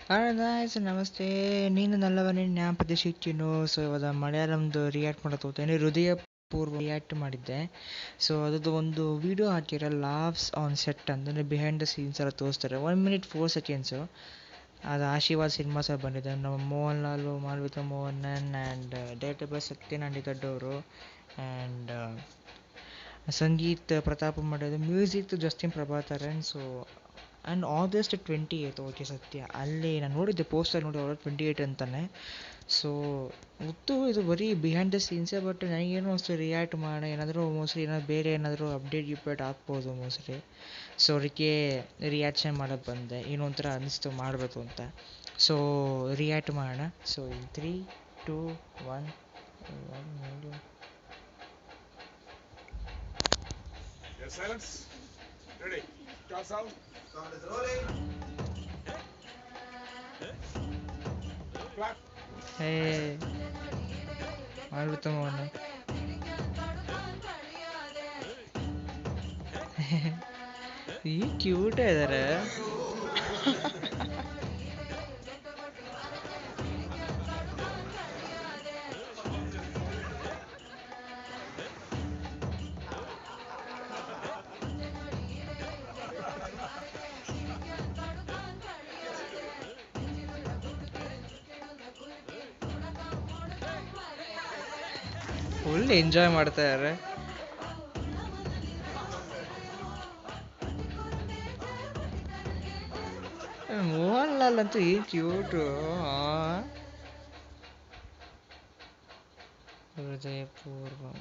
Nice ನಮಸ್ತೆ. ನೀನು ನಲ್ಲವನೇ ಜ್ಞಾಪದಿಸಿಟ್ಟಿನು. So ಇವಾಗ ಮಲಯಾಳಂದು ರಿಯಾಕ್ಟ್ ಮಾಡಕ್ಕೆ ಹೋಗ್ತೇನೆ. ಹೃದಯ ಪೂರ್ವ ರಿಯಾಕ್ಟ್ ಮಾಡಿದ್ದೆ. ಸೊ ಅದ್ರದ್ದು ಒಂದು ವಿಡಿಯೋ ಹಾಕಿರೋ ಲಾವ್ಸ್ ಆನ್ ಸೆಟ್ ಅಂತಂದರೆ ಬಿಹೈಂಡ್ ದ ಸೀನ್ಸ್ ಎಲ್ಲ ತೋರಿಸ್ತಾರೆ. 1 minute 4 seconds. ಅದು ಆಶೀರ್ವಾದ್ ಸಿನಿಮಾ ಸಹ ಬಂದಿದೆ. ನಮ್ಮ Mohanlal, Malavika Mohanan and director by Satyanarayana ದೊಡ್ಡವರು ಆ್ಯಂಡ್ ಸಂಗೀತ್ ಪ್ರತಾಪ್ ಮಾಡಿದ್ದು, music Justin Prabhakaran. So and August 28. Okay Satya, ಅಲ್ಲಿ ನಾನು ನೋಡಿದ್ದೆ ಪೋಸ್ಟರ್ ನೋಡಿ, ಆಗಸ್ಟ್ 28 ಅಂತಾನೆ. ಸೊ ಗೊತ್ತು ಇದು ಬರೀ ಬಿಹೈಂಡ್ ದ ಸೀನ್ಸೇ, ಬಟ್ ನನಗೇನು ಅಷ್ಟು ರಿಯಾಕ್ಟ್ ಮಾಡೋಣ, ಏನಾದರೂ ಮೋಸ್ಟ್ಲಿ ಏನಾದ್ರು ಬೇರೆ ಏನಾದರೂ ಅಪ್ಡೇಟ್ ಹಾಕ್ಬೋದು ಮೋಸ್ಟ್ಲಿ. ಸೊ ಅದಕ್ಕೆ ರಿಯಾಕ್ಷನ್ ಮಾಡೋಕ್ಕೆ ಬಂದೆ. ಏನೋ ಒಂಥರ ಅನ್ನಿಸ್ತು ಮಾಡಬೇಕು ಅಂತ. ಸೊ ರಿಯಾಕ್ಟ್ ಮಾಡೋಣ. So in 3, 2, 1. Yes, silence. Ready. Start sound. Sound is rolling. Clap. ಹೇ ಮಾಡ್ಬಿಡ್ತ ಮೋಹನ್. ಈ ಕ್ಯೂಟ್ ಇದ್ದಾರೆ. ಫುಲ್ ಎಂಜಾಯ್ ಮಾಡ್ತಾ ಇದ್ದಾರೆ. ಮೋಹನ್ ಲಾಲ್ ಅಂತೂ ಏನು ಕ್ಯೂಟು. ಹೃದಯ ಪೂರ್ವ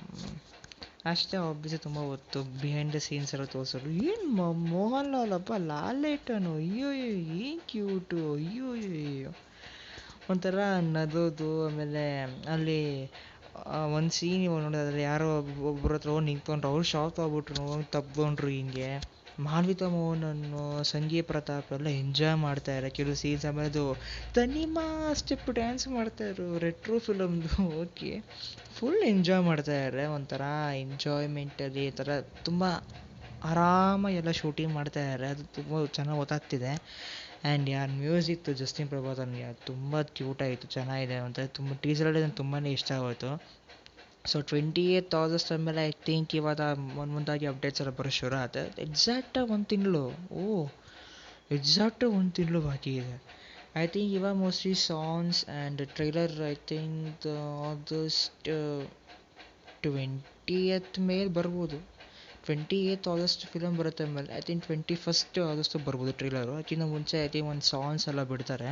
ಅಷ್ಟೇ. ಆಬ್ವಿಯಸ್ಲಿ ತುಂಬ ಹೊತ್ತು ಬಿಹೈಂಡ್ ದ ಸೀನ್ಸ್ ಎಲ್ಲ ತೋರಿಸೋರು. ಏನು ಮೋಹನ್ ಲಾಲ್ ಅಪ್ಪ ಲಾಲೇಟನು, ಅಯ್ಯೋ ಏನು ಕ್ಯೂಟು, ಅಯ್ಯೋ ಅಯ್ಯೋ. ಒಂಥರ ನಗೋದು. ಆಮೇಲೆ ಅಲ್ಲಿ ಒಂದು ಸೀನ್ ಇವಾಗ ನೋಡೋದಾದ್ರೆ, ಯಾರೋ ಒಬ್ಬರ ಹತ್ರ ಹೋಗಿ ನಿಂತ್ಕೊಂಡ್ರು, ಅವ್ರು ಶಾಕ್ ಆಗ್ಬಿಟ್ರು, ಹೋಗಿ ತಬ್ಕೊಂಡ್ರು. ಹಿಂಗೆ ಮಾಲ್ವಿಕಾ ಮೋಹನನ್ನು, ಸಂಗೀತ ಪ್ರತಾಪ್ ಎಲ್ಲ ಎಂಜಾಯ್ ಮಾಡ್ತಾಯಿದ್ದಾರೆ ಕೆಲವು ಸೀನ್ಸ್. ಆಮೇಲೆ ಅದು ತನಿಮಾ ಸ್ಟೆಪ್ ಡ್ಯಾನ್ಸ್ ಮಾಡ್ತಾಯಿದ್ರು ರೆಟ್ರೋ ಫಿಲಮ್ದು. ಓಕೆ, ಫುಲ್ ಎಂಜಾಯ್ ಮಾಡ್ತಾಯಿದ್ದಾರೆ. ಒಂಥರ ಎಂಜಾಯ್ಮೆಂಟಲ್ಲಿ ಈ ಥರ ತುಂಬ ಆರಾಮಾಗಿ ಎಲ್ಲ ಶೂಟಿಂಗ್ ಮಾಡ್ತಾಯಿದ್ದಾರೆ. ಅದು ತುಂಬ ಚೆನ್ನಾಗಿ ಗೊತ್ತಾಗ್ತಿದೆ. ಆ್ಯಂಡ್ ಯಾರು ಮ್ಯೂಸಿಕ್ ಜಸ್ಟಿನ್ ಪ್ರಭಾಕರನ್, ಯಾರು ತುಂಬ ಕ್ಯೂಟಾಗಿತ್ತು, ಚೆನ್ನಾಗಿದೆ. ಒಂಥರ ತುಂಬ ಟೀಸರಲ್ಲಿ ನನಗೆ ತುಂಬಾ ಇಷ್ಟ ಆಗೋಯಿತು. ಸೊ 28th August ಆದಮೇಲೆ ಐ ಥಿಂಕ್ ಇವಾಗ ಮುಂದಾಗಿ ಅಪ್ಡೇಟ್ಸ್ ಎಲ್ಲ ಬರೋ ಶುರು ಆಗುತ್ತೆ. ಎಕ್ಸಾಕ್ಟಾಗಿ 1 ತಿಂಗಳು. ಎಕ್ಸಾಕ್ಟಾಗಿ 1 ತಿಂಗಳು ಬಾಕಿ ಇದೆ. ಐ ಥಿಂಕ್ ಇವಾಗ mostly songs and trailer I think August 20th ಮೇಲೆ ಬರ್ಬೋದು. 28th August ಫಿಲಮ್ ಬರುತ್ತೆ. ಆಮೇಲೆ ಐ ಥಿಂಕ್ 21st August ಬರ್ಬೋದು ಟ್ರೈಲರು. ಅದಕ್ಕಿಂತ ಮುಂಚೆ ಐ ಥಿಂಕ್ ಒಂದು ಸಾಂಗ್ಸ್ ಎಲ್ಲ ಬಿಡ್ತಾರೆ.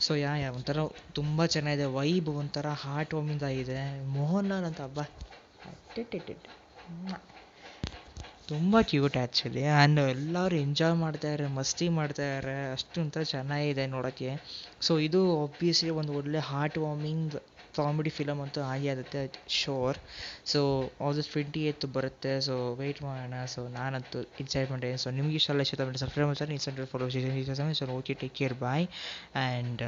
ಸೊ ಒಂಥರ ತುಂಬ ಚೆನ್ನಾಗಿದೆ. ವೈಬ್ ಒಂಥರ ಹಾರ್ಟ್ ವಾರ್ಮಿಂಗ್ ಆಗಿದೆ. ಮೋಹನ್ ಲಾಲ್ ಅಂತ ಹಬ್ಬ ತುಂಬ ಕ್ಯೂಟ್ ಆ್ಯಕ್ಚುಲಿ. ಆ್ಯಂಡ್ ಎಲ್ಲರೂ ಎಂಜಾಯ್ ಮಾಡ್ತಾಯಿದ್ದಾರೆ, ಮಸ್ತಿ ಮಾಡ್ತಾಯಿದ್ದಾರೆ. ಅಷ್ಟು ಒಂಥರ ಚೆನ್ನಾಗಿದೆ ನೋಡೋಕ್ಕೆ. ಸೊ ಇದು ಆಬ್ವಿಯಸ್ಲಿ ಒಂದು ಒಳ್ಳೆ ಹಾರ್ಟ್ ವಾರ್ಮಿಂಗ್ ಕಾಮಿಡಿ ಫಿಲಮ್ ಅಂತೂ ಆಗುತ್ತೆ ಶೋರ್. ಸೊ August 28 ಬರುತ್ತೆ. ಸೊ ವೆಯ್ಟ್ ಮಾಡೋಣ. ಸೊ ನಾನಂತೂ ಎಕ್ಸೈಟ್ಮೆಂಟ್ ಇದೆ. ಸೊ ನಿಮ್ಗೆ ಇಷ್ಟ ಮಾಡಿ ಸಬ್ಸ್ಕ್ರೈಬ್ ಮಾಡ್ತಾರೆ. Instagram follow so okay, take care, bye. And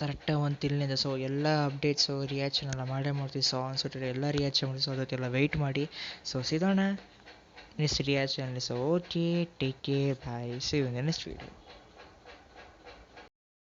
ಕರೆಕ್ಟಾಗಿ 1 ತಿಂಗಳಿಂದ ಸೊ ಎಲ್ಲ ಅಪ್ಡೇಟ್ಸು ರಿಯಾಕ್ಷನ್ ಎಲ್ಲ ಮಾಡೇ ಮಾಡ್ತೀವಿ. ಸಾಂಗ್ಸ್ ಎಲ್ಲ ರಿಯಾಕ್ಷನ್ ಮಾಡಿ. ಸೊ ಅದಕ್ಕೆಲ್ಲ ವೆಯ್ಟ್ ಮಾಡಿ. ಸೊ ಸಿಗೋಣ next reaction. So okay, take care, bye. See you in the next video.